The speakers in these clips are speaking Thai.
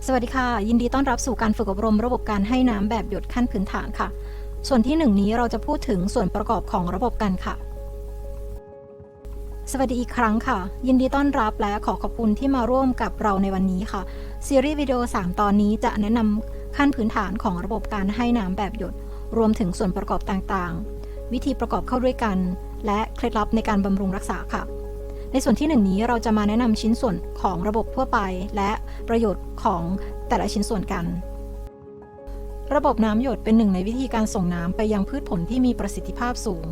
สวัสดีค่ะยินดีต้อนรับสู่การฝึกอบรมระบบการให้น้ำแบบหยดขั้นพื้นฐานค่ะส่วนที่1นี้เราจะพูดถึงส่วนประกอบของระบบกันค่ะสวัสดีอีกครั้งค่ะยินดีต้อนรับและขอขอบคุณที่มาร่วมกับเราในวันนี้ค่ะซีรีส์วิดีโอ3ตอนนี้จะแนะนำขั้นพื้นฐานของระบบการให้น้ำแบบหยดรวมถึงส่วนประกอบต่างๆวิธีประกอบเข้าด้วยกันและเคล็ดลับในการบำรุงรักษาค่ะในส่วนที่1นี้เราจะมาแนะนำชิ้นส่วนของระบบทั่วไปและประโยชน์ของแต่ละชิ้นส่วนกันระบบน้ำหยดเป็นหนึ่งในวิธีการส่งน้ำไปยังพืชผลที่มีประสิทธิภาพสูง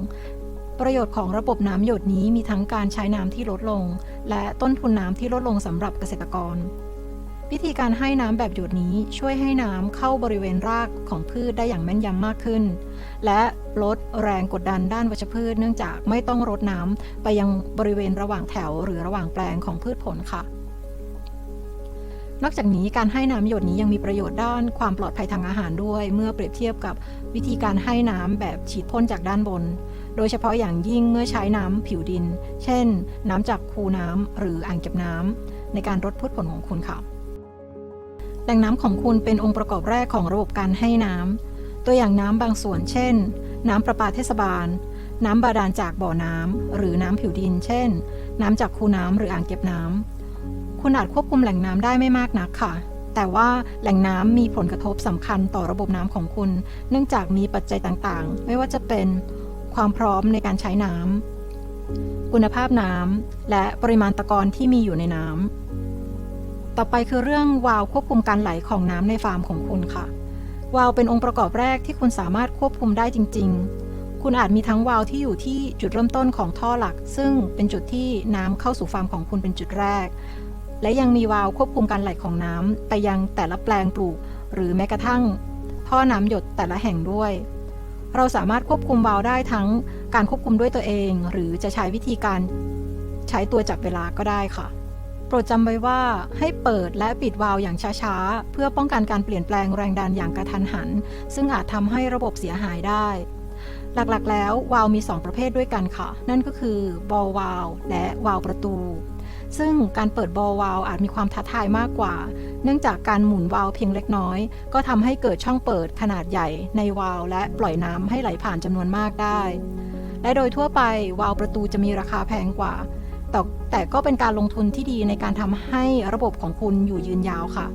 ประโยชน์ของระบบน้ำหยดนี้มีทั้งการใช้น้ำที่ลดลงและต้นทุนน้ำที่ลดลงสำหรับเกษตรกรวิธีการให้น้ำแบบหยดนี้ช่วยให้น้ำเข้าบริเวณรากของพืชได้อย่างแม่นยำมากขึ้นและลดแรงกดดันด้านวัชพืชเนื่องจากไม่ต้องรดน้ำไปยังบริเวณระหว่างแถวหรือระหว่างแปลงของพืชผลค่ะนอกจากนี้การให้น้ำหยดนี้ยังมีประโยชน์ด้านความปลอดภัยทางอาหารด้วยเมื่อเปรียบเทียบกับวิธีการให้น้ำแบบฉีดพ่นจากด้านบนโดยเฉพาะอย่างยิ่งเมื่อใช้น้ำผิวดินเช่นน้ำจากคูน้ำหรืออ่างเก็บน้ำในการรดพืชผลของคุณค่ะแหล่งน้ำของคุณเป็นองค์ประกอบแรกของระบบการให้น้ำตัวอย่างน้ำบางส่วนเช่นน้ำประปาเทศบาลน้ำบาดาลจากบ่อน้ำหรือน้ำผิวดินเช่นน้ำจากคูน้ำหรืออ่างเก็บน้ำคุณอาจควบคุมแหล่งน้ำได้ไม่มากนักค่ะแต่ว่าแหล่งน้ำมีผลกระทบสำคัญต่อระบบน้ำของคุณเนื่องจากมีปัจจัยต่างๆไม่ว่าจะเป็นความพร้อมในการใช้น้ำคุณภาพน้ำและปริมาณตะกอนที่มีอยู่ในน้ำต่อไปคือเรื่องวาล์วควบคุมการไหลของน้ำในฟาร์มของคุณค่ะวาล์วเป็นองค์ประกอบแรกที่คุณสามารถควบคุมได้จริงๆคุณอาจมีทั้งวาล์วที่อยู่ที่จุดเริ่มต้นของท่อหลักซึ่งเป็นจุดที่น้ำเข้าสู่ฟาร์มของคุณเป็นจุดแรกและยังมีวาล์วควบคุมการไหลของน้ำไปยังแต่ละแปลงปลูกหรือแม้กระทั่งท่อน้ำหยดแต่ละแห่งด้วยเราสามารถควบคุมวาล์วได้ทั้งการควบคุมด้วยตัวเองหรือจะใช้วิธีการใช้ตัวจับเวลาก็ได้ค่ะโปรดจำไว้ว่าให้เปิดและปิดวาล์วอย่างช้าๆเพื่อป้องกันการเปลี่ยนแปลงแรงดันอย่างกระทันหันซึ่งอาจทำให้ระบบเสียหายได้หลักๆแล้ววาล์วมี2ประเภทด้วยกันค่ะนั่นก็คือบอลวาล์วและวาล์วประตูซึ่งการเปิดบอลวาล์วอาจมีความท้าทายมากกว่าเนื่องจากการหมุนวาล์วเพียงเล็กน้อยก็ทำให้เกิดช่องเปิดขนาดใหญ่ในวาล์วและปล่อยน้ำให้ไหลผ่านจำนวนมากได้และโดยทั่วไปวาล์วประตูจะมีราคาแพงกว่าแต่ก็เป็นการลงทุนที่ดีในการทำให้ระบบของคุณอยู่ยืนยาวค่ะ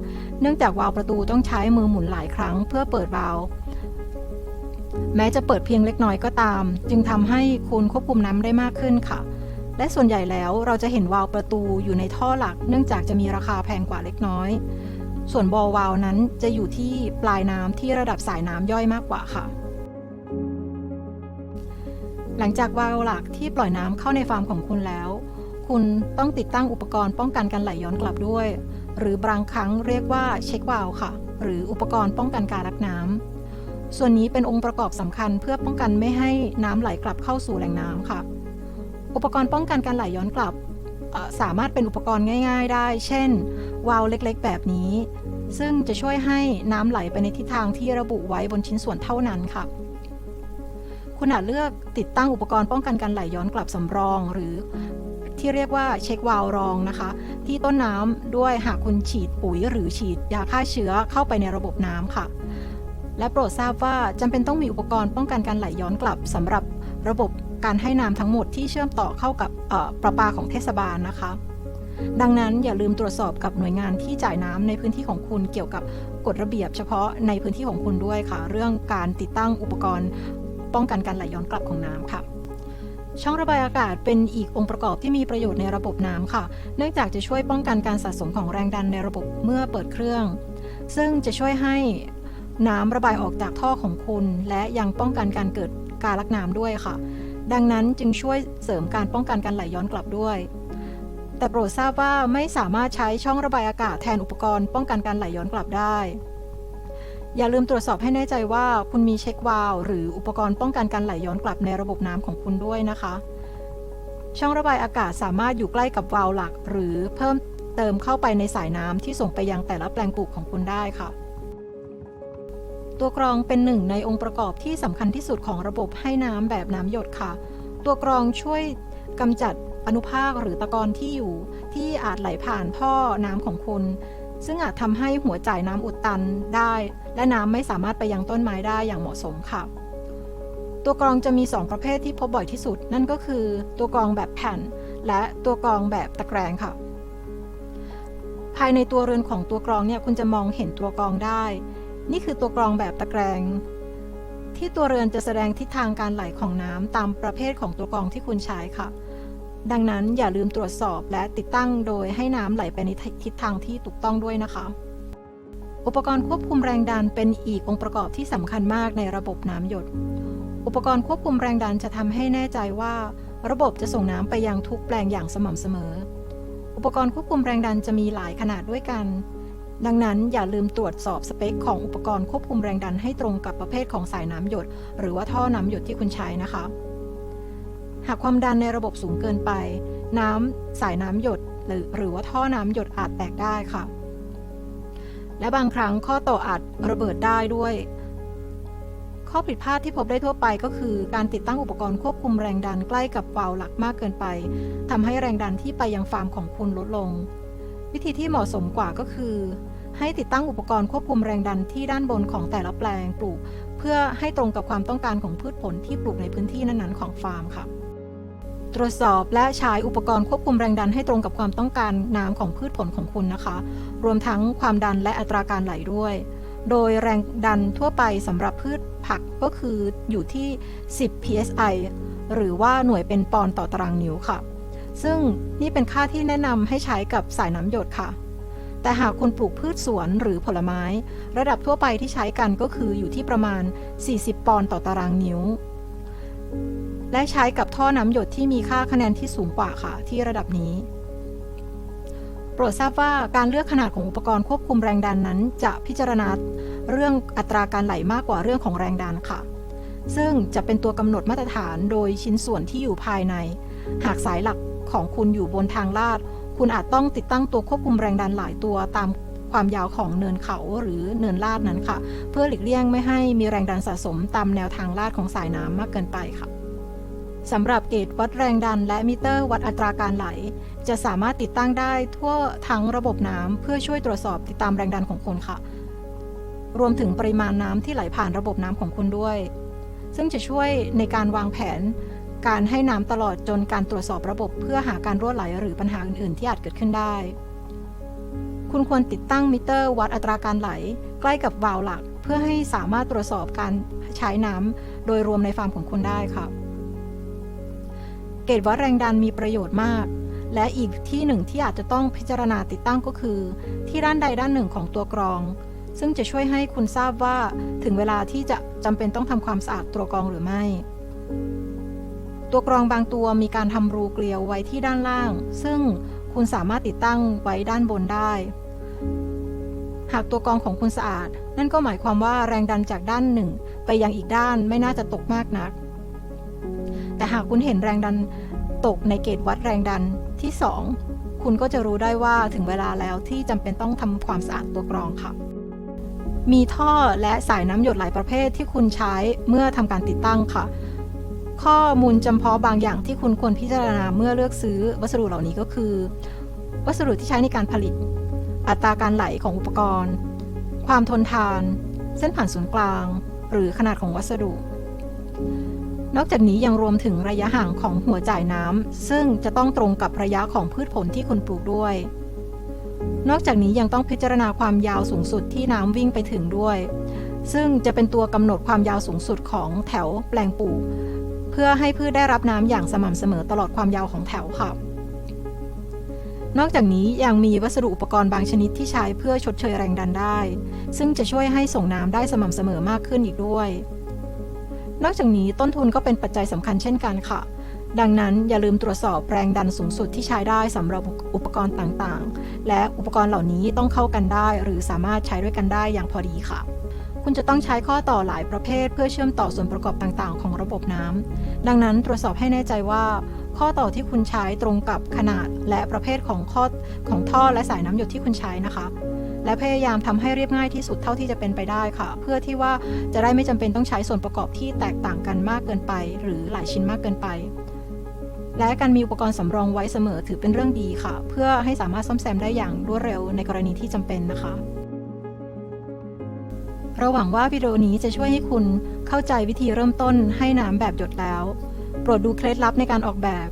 เนื่องจากวาล์วประตูต้องใช้มือหมุนหลายครั้งเพื่อเปิดวาล์วแม้จะเปิดเพียงเล็กน้อยก็ตามจึงทำให้คุณควบคุมน้ำได้มากขึ้นค่ะและส่วนใหญ่แล้วเราจะเห็นวาล์วประตูอยู่ในท่อหลักเนื่องจากจะมีราคาแพงกว่าเล็กน้อยส่วนบอลวาล์วนั้นจะอยู่ที่ปลายน้ำที่ระดับสายน้ำย่อยมากกว่าค่ะหลังจากวาล์วหลักที่ปล่อยน้ำเข้าในฟาร์มของคุณแล้วคุณต้องติดตั้งอุปกรณ์ป้องกันการไหลย้อนกลับด้วยหรือบางครั้งเรียกว่าเช็ควาล์วค่ะหรืออุปกรณ์ป้องกันการลักน้ำส่วนนี้เป็นองค์ประกอบสำคัญเพื่อป้องกันไม่ให้น้ำไหลกลับเข้าสู่แหล่งน้ำค่ะอุปกรณ์ป้องกันการไหลย้อนกลับสามารถเป็นอุปกรณ์ง่ายๆได้เช่นวาล์วเล็กๆแบบนี้ซึ่งจะช่วยให้น้ำไหลไปในทิศทางที่ระบุไว้บนชิ้นส่วนเท่านั้นค่ะคุณอาจเลือกติดตั้งอุปกรณ์ป้องกันการไหลย้อนกลับสำรองหรือที่เรียกว่าเช็ควาล์วรองนะคะที่ต้นน้ำด้วยหากคุณฉีดปุ๋ยหรือฉีดยาฆ่าเชื้อเข้าไปในระบบน้ำค่ะและโปรดทราบว่าจำเป็นต้องมีอุปกรณ์ป้องกันการไหลย้อนกลับสำหรับระบบการให้น้ำทั้งหมดที่เชื่อมต่อเข้ากับประปาของเทศบาลนะคะดังนั้นอย่าลืมตรวจสอบกับหน่วยงานที่จ่ายน้ำในพื้นที่ของคุณเกี่ยวกับกฎระเบียบเฉพาะในพื้นที่ของคุณด้วยค่ะเรื่องการติดตั้งอุปกรณ์ป้องกันการไหลย้อนกลับของน้ำค่ะช่องระบายอากาศเป็นอีกองค์ประกอบที่มีประโยชน์ในระบบน้ำค่ะเนื่องจากจะช่วยป้องกันการสะสมของแรงดันในระบบเมื่อเปิดเครื่องซึ่งจะช่วยให้น้ำระบายออกจากท่อของคุณและยังป้องกันการเกิดการลักน้ำด้วยค่ะดังนั้นจึงช่วยเสริมการป้องกันการไหลย้อนกลับด้วยแต่โปรดทราบว่าไม่สามารถใช้ช่องระบายอากาศแทนอุปกรณ์ป้องกันการไหลย้อนกลับได้อย่าลืมตรวจสอบให้แน่ใจว่าคุณมีเช็ควาล์วหรืออุปกรณ์ป้องกันการไหลย้อนกลับในระบบน้ำของคุณด้วยนะคะช่องระบายอากาศสามารถอยู่ใกล้กับวาล์วหลักหรือเพิ่มเติมเข้าไปในสายน้ำที่ส่งไปยังแต่ละแปลงปลูกของคุณได้ค่ะตัวกรองเป็นหนึ่งในองค์ประกอบที่สำคัญที่สุดของระบบให้น้ำแบบน้ำหยดค่ะตัวกรองช่วยกำจัดอนุภาคหรือตะกอนที่อาจไหลผ่านท่อน้ำของคุณ ซึ่งอาจทำให้หัวจ่ายน้ำอุดตันได้และน้ำไม่สามารถไปยังต้นไม้ได้อย่างเหมาะสมค่ะตัวกรองจะมี2ประเภทที่พบบ่อยที่สุดนั่นก็คือตัวกรองแบบแผ่นและตัวกรองแบบตะแกรงค่ะภายในตัวเรือนของตัวกรองเนี่ยคุณจะมองเห็นตัวกรองได้นี่คือตัวกรองแบบตะแกรงที่ตัวเรือนจะแสดงทิศทางการไหลของน้ำตามประเภทของตัวกรองที่คุณใช้ค่ะดังนั้นอย่าลืมตรวจสอบและติดตั้งโดยให้น้ำไหลไปในทิศทางที่ถูกต้องด้วยนะคะอุปกรณ์ควบคุมแรงดันเป็นอีกองค์ประกอบที่สำคัญมากในระบบน้ำหยดอุปกรณ์ควบคุมแรงดันจะทำให้แน่ใจว่าระบบจะส่งน้ำไปยังทุกแปลงอย่างสม่ำเสมออุปกรณ์ควบคุมแรงดันจะมีหลายขนาดด้วยกันดังนั้นอย่าลืมตรวจสอบสเปคของอุปกรณ์ควบคุมแรงดันให้ตรงกับประเภทของสายน้ำหยดหรือว่าท่อน้ำหยดที่คุณใช้นะคะหากความดันในระบบสูงเกินไปสายน้ำหยดหรือว่าท่อน้ำหยดอาจแตกได้ค่ะและบางครั้งข้อต่ออาจระเบิดได้ด้วยข้อผิดพลาดที่พบได้ทั่วไปก็คือการติดตั้งอุปกรณ์ควบคุมแรงดันใกล้กับวาล์วหลักมากเกินไปทำให้แรงดันที่ไปยังฟาร์มของคุณลดลงวิธีที่เหมาะสมกว่าก็คือให้ติดตั้งอุปกรณ์ควบคุมแรงดันที่ด้านบนของแต่ละแปลงปลูกเพื่อให้ตรงกับความต้องการของพืชผลที่ปลูกในพื้นที่นั้นๆของฟาร์มค่ะตรวจสอบและใช้อุปกรณ์ควบคุมแรงดันให้ตรงกับความต้องการน้ำของพืชผลของคุณนะคะรวมทั้งความดันและอัตราการไหลด้วยโดยแรงดันทั่วไปสำหรับพืชผักก็คืออยู่ที่10 psi หรือว่าหน่วยเป็นปอนด์ต่อตารางนิ้วค่ะซึ่งนี่เป็นค่าที่แนะนำให้ใช้กับสายน้ำหยดค่ะแต่หากคุณปลูกพืชสวนหรือผลไม้ระดับทั่วไปที่ใช้กันก็คืออยู่ที่ประมาณ40ปอนด์ต่อตารางนิ้วและใช้กับท่อน้ำหยดที่มีค่าคะแนนที่สูงกว่าค่ะที่ระดับนี้โปรดทราบว่าการเลือกขนาดของอุปกรณ์ควบคุมแรงดันนั้นจะพิจารณาเรื่องอัตราการไหลมากกว่าเรื่องของแรงดันค่ะซึ่งจะเป็นตัวกำหนดมาตรฐานโดยชิ้นส่วนที่อยู่ภายในหากสายหลักของคุณอยู่บนทางลาดคุณอาจต้องติดตั้งตัวควบคุมแรงดันหลายตัวตามความยาวของเนินเขาหรือเนินลาดนั้นค่ะเพื่อหลีกเลี่ยงไม่ให้มีแรงดันสะสมตามแนวทางลาดของสายน้ำมากเกินไปค่ะสำหรับเกจวัดแรงดันและมิเตอร์วัดอัตราการไหลจะสามารถติดตั้งได้ทั่วทั้งระบบน้ำเพื่อช่วยตรวจสอบติดตามแรงดันของคุณค่ะรวมถึงปริมาณน้ำที่ไหลผ่านระบบน้ำของคุณด้วยซึ่งจะช่วยในการวางแผนการให้น้ำตลอดจนการตรวจสอบระบบเพื่อหาการรั่วไหลหรือปัญหาอื่นๆที่อาจเกิดขึ้นได้คุณควรติดตั้งมิเตอร์วัดอัตราการไหลใกล้กับวาล์วหลักเพื่อให้สามารถตรวจสอบการใช้น้ำโดยรวมในฟาร์มของคุณได้ค่ะเกจวัดแรงดันมีประโยชน์มากและอีกที่หนึ่งที่อาจจะต้องพิจารณาติดตั้งก็คือที่ด้านใดด้านหนึ่งของตัวกรองซึ่งจะช่วยให้คุณทราบว่าถึงเวลาที่จะจำเป็นต้องทำความสะอาดตัวกรองหรือไม่ตัวกรองบางตัวมีการทำรูเกลียวไว้ที่ด้านล่างซึ่งคุณสามารถติดตั้งไว้ด้านบนได้หากตัวกรองของคุณสะอาดนั่นก็หมายความว่าแรงดันจากด้านหนึ่งไปยังอีกด้านไม่น่าจะตกมากนักแต่หากคุณเห็นแรงดันตกในเกจวัดแรงดันที่2คุณก็จะรู้ได้ว่าถึงเวลาแล้วที่จำเป็นต้องทำความสะอาดตัวกรองค่ะมีท่อและสายน้ำหยดหลายประเภทที่คุณใช้เมื่อทำการติดตั้งค่ะข้อมูลจำเพาะบางอย่างที่คุณควรพิจารณาเมื่อเลือกซื้อวัสดุเหล่านี้ก็คือวัสดุที่ใช้ในการผลิตอัตราการไหลของอุปกรณ์ความทนทานเส้นผ่านศูนย์กลางหรือขนาดของวัสดุนอกจากนี้ยังรวมถึงระยะห่างของหัวจ่ายน้ำซึ่งจะต้องตรงกับระยะของพืชผลที่คุณปลูกด้วยนอกจากนี้ยังต้องพิจารณาความยาวสูงสุดที่น้ำวิ่งไปถึงด้วยซึ่งจะเป็นตัวกำหนดความยาวสูงสุดของแถวแปลงปลูกเพื่อให้พืชได้รับน้ำอย่างสม่ำเสมอตลอดความยาวของแถวค่ะนอกจากนี้ยังมีวัสดุอุปกรณ์บางชนิดที่ใช้เพื่อชดเชยแรงดันได้ซึ่งจะช่วยให้ส่งน้ำได้สม่ำเสมอมากขึ้นอีกด้วยนอกจากนี้ต้นทุนก็เป็นปัจจัยสำคัญเช่นกันค่ะดังนั้นอย่าลืมตรวจสอบแรงดันสูงสุดที่ใช้ได้สำหรับอุปกรณ์ต่างๆและอุปกรณ์เหล่านี้ต้องเข้ากันได้หรือสามารถใช้ด้วยกันได้อย่างพอดีค่ะคุณจะต้องใช้ข้อต่อหลายประเภทเพื่อเชื่อมต่อส่วนประกอบต่างๆของระบบน้ำดังนั้นตรวจสอบให้แน่ใจว่าข้อต่อที่คุณใช้ตรงกับขนาดและประเภทของท่อและสายน้ำหยดที่คุณใช้นะคะและพยายามทำให้เรียบง่ายที่สุดเท่าที่จะเป็นไปได้ค่ะเพื่อที่ว่าจะได้ไม่จำเป็นต้องใช้ส่วนประกอบที่แตกต่างกันมากเกินไปหรือหลายชิ้นมากเกินไป และการมีอุปกรณ์สำรองไว้เสมอถือเป็นเรื่องดีค่ะเพื่อให้สามารถซ่อมแซมได้อย่างรวดเร็วในกรณีที่จำเป็นนะคะเราหวังว่าวิดีโอนี้จะช่วยให้คุณเข้าใจวิธีเริ่มต้นให้น้ำแบบหยดแล้วโปรดดูเคล็ดลับในการออกแบบ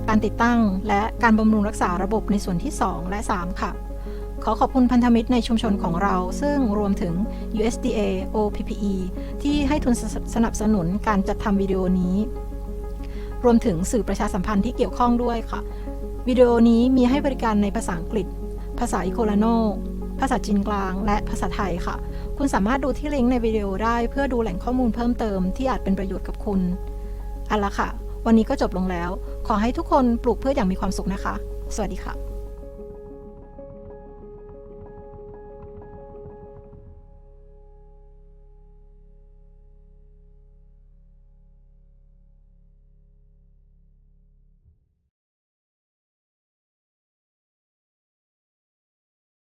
การติดตั้งและการบำรุงรักษาระบบในส่วนที่ 2 และ 3 ค่ะขอบคุณพันธมิตรในชุมชนของเราซึ่งรวมถึง USDA OPPE ที่ให้ทุนสนับสนุนการจัดทำวิดีโอนี้รวมถึงสื่อประชาสัมพันธ์ที่เกี่ยวข้องด้วยค่ะวิดีโอนี้มีให้บริการในภาษาอังกฤษภาษาอิโคลาโนภาษาจีนกลางและภาษาไทยค่ะคุณสามารถดูที่ลิงก์ในวิดีโอได้เพื่อดูแหล่งข้อมูลเพิ่มเติมที่อาจเป็นประโยชน์กับคุณเอาละค่ะวันนี้ก็จบลงแล้วขอให้ทุกคนปลูกพืชอย่างมีความสุขนะคะสวัสดีค่ะ